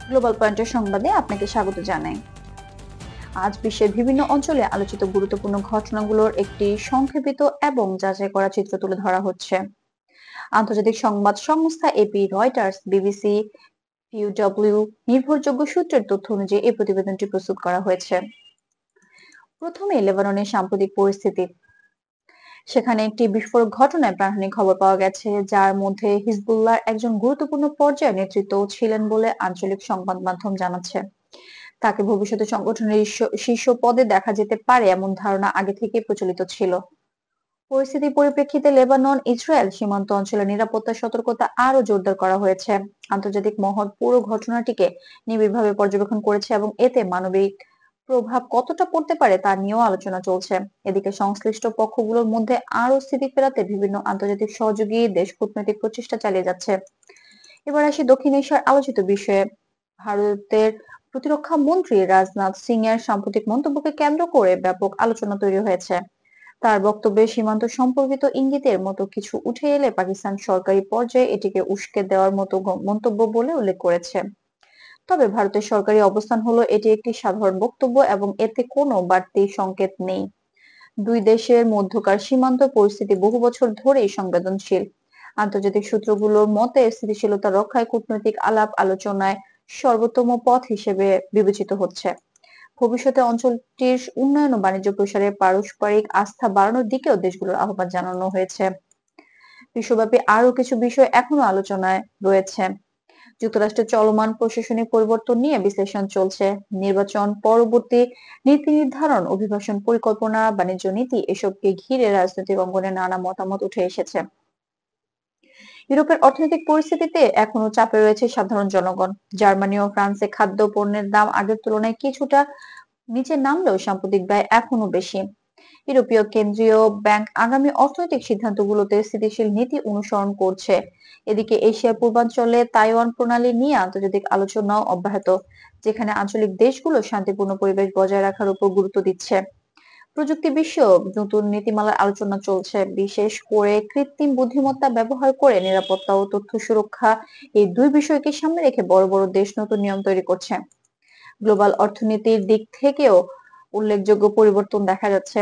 Global পয়েন্টের সংবাদে আপনাকে স্বাগত জানাই। আজ বিশ্বের বিভিন্ন অঞ্চলে আলোচিত গুরুত্বপূর্ণ ঘটনাগুলোর একটি সংক্ষেপিত এবং যাচাই করা চিত্র তুলে ধরা হচ্ছে। আন্তর্জাতিক সংবাদ সংস্থা এপি, রয়টার্স, বিবিসি, পিইউডব্লিউ নির্ভরযোগ্য সূত্রের তথ্য অনুযায়ী এই প্রতিবেদনটি প্রস্তুত করা হয়েছে। প্রথমে লেবাননের সাম্প্রতিক পরিস্থিতি। সেখানে একটি বিস্ফোরক ঘটনায় প্রাণহানির খবর পাওয়া গেছে, যার মধ্যে হিজবুল্লাহর একজন গুরুত্বপূর্ণ পর্যায়ে নেতৃত্ব ছিলেন বলে আঞ্চলিক সংবাদ মাধ্যম জানাচ্ছে। তাকে ভবিষ্যতে সংগঠনের শীর্ষ পদে দেখা যেতে পারে এমন ধারণা আগে থেকেই প্রচলিত ছিল। পরিস্থিতির পরিপ্রেক্ষিতে লেবানন ইসরায়েল সীমান্ত অঞ্চলের নিরাপত্তা সতর্কতা আরো জোরদার করা হয়েছে। আন্তর্জাতিক মহল পুরো ঘটনাটিকে নিবিড়ভাবে পর্যবেক্ষণ করেছে এবং এতে মানবিক প্রভাব কতটা পড়তে পারে তা নিয়েও আলোচনা চলছে। এদিকে সংশ্লিষ্ট পক্ষগুলোর মধ্যে আরো স্থিতি ফেরাতে বিভিন্ন আন্তর্জাতিক সহযোগী দেশ কূটনৈতিক প্রচেষ্টা চালিয়ে যাচ্ছে। এবার আসি দক্ষিণ এশিয়ার আলোচিত বিষয়ে। ভারতের প্রতিরক্ষা মন্ত্রী রাজনাথ সিং এর সাম্প্রতিক মন্তব্যকে কেন্দ্র করে ব্যাপক আলোচনা তৈরি হয়েছে। তার বক্তব্যে সীমান্ত সম্পর্কিত ইঙ্গিতের মতো কিছু উঠে এলে পাকিস্তান সরকারি পর্যায়ে এটিকে উস্কে দেওয়ার মতো মন্তব্য বলে উল্লেখ করেছে। তবে ভারতের সরকারি অবস্থান হলো এটি একটি সাধারণ বক্তব্য এবং এতে কোনো বাড়তি সংকেত নেই। দুই দেশের মধ্যকার সীমান্ত পরিস্থিতি বহু বছর ধরেই সংবেদনশীল। আন্তর্জাতিক সূত্রগুলোর মতে স্থিতিশীলতা রক্ষায় কূটনৈতিক আলাপ আলোচনায় সর্বোত্তম পথ হিসেবে বিবেচিত হচ্ছে। ভবিষ্যতে অঞ্চলটির উন্নয়ন ও বাণিজ্য প্রসারে পারস্পরিক আস্থা বাড়ানোর দিকেও দেশগুলোর আহ্বান জানানো হয়েছে। বিশ্বব্যাপী আরো কিছু বিষয় এখনো আলোচনায় রয়েছে। যুক্তরাষ্ট্রের চলমান প্রশাসনিক পরিবর্তন নিয়ে বিশ্লেষণ চলছে। নির্বাচন পরবর্তী নীতি নির্ধারণ, অভিবাসন পরিকল্পনা, বাণিজ্য নীতি এসবকে ঘিরে রাজনৈতিক অঙ্গনে নানা মতামত উঠে এসেছে। ইউরোপের অর্থনৈতিক পরিস্থিতিতে এখনো চাপে রয়েছে সাধারণ জনগণ। জার্মানি ও ফ্রান্সে খাদ্য পণ্যের দাম আগের তুলনায় কিছুটা নিচে নামলেও সাম্প্রতিক ব্যয় এখনো বেশি। ইউরোপীয় কেন্দ্রীয় ব্যাংক আগামী অর্থনৈতিক সিদ্ধান্তগুলোতে স্থিতিশীল নীতি অনুসরণ করছে। এদিকে এশিয়ার পূর্বাঞ্চলে তাইওয়ান প্রণালী নিয়ে আন্তর্জাতিক আলোচনাও অব্যাহত, যেখানে আঞ্চলিক দেশগুলো শান্তিপূর্ণ পরিবেশ বজায় রাখার উপর গুরুত্ব দিচ্ছে। প্রযুক্তি বিশ্বেও নতুন নীতিমালার আলোচনা চলছে, বিশেষ করে কৃত্রিম বুদ্ধিমত্তা ব্যবহার করে নিরাপত্তা ও তথ্য সুরক্ষা। এই দুই বিষয়কে সামনে রেখে বড় বড় দেশ নতুন নিয়ম তৈরি করছে। গ্লোবাল অর্থনীতির দিক থেকেও উল্লেখযোগ্য পরিবর্তন দেখা যাচ্ছে।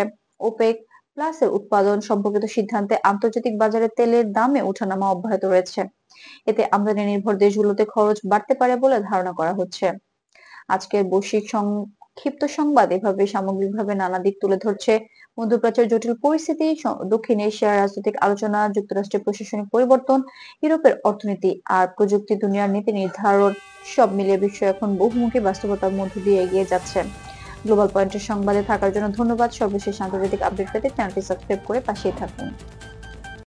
ওপেক প্লাসের উৎপাদন সম্পর্কিত সিদ্ধান্তে আন্তর্জাতিক বাজারে তেলের দামে ওঠানামা অব্যাহত রয়েছে। এতে আমদানি নির্ভর দেশগুলোতে খরচ বাড়তে পারে বলে ধারণা করা হচ্ছে। আজকের বৈশ্বিক সংক্ষিপ্ত সংবাদ এভাবে সামগ্রিকভাবে নানা দিক তুলে ধরছে। মধ্যপ্রাচ্যের জটিল পরিস্থিতি, দক্ষিণ এশিয়ার রাজনৈতিক আলোচনা, যুক্তরাষ্ট্রের প্রশাসনিক পরিবর্তন, ইউরোপের অর্থনীতি আর প্রযুক্তি দুনিয়ার নীতি নির্ধারণ, সব মিলিয়ে বিশ্ব এখন বহুমুখী বাস্তবতার মধ্য দিয়ে এগিয়ে যাচ্ছে। গ্লোবাল পয়েন্টের সংবাদে থাকার জন্য ধন্যবাদ। সর্বশেষ আন্তর্জাতিক আপডেট পেতে চ্যানেলটি সাবস্ক্রাইব করে পাশেই থাকুন।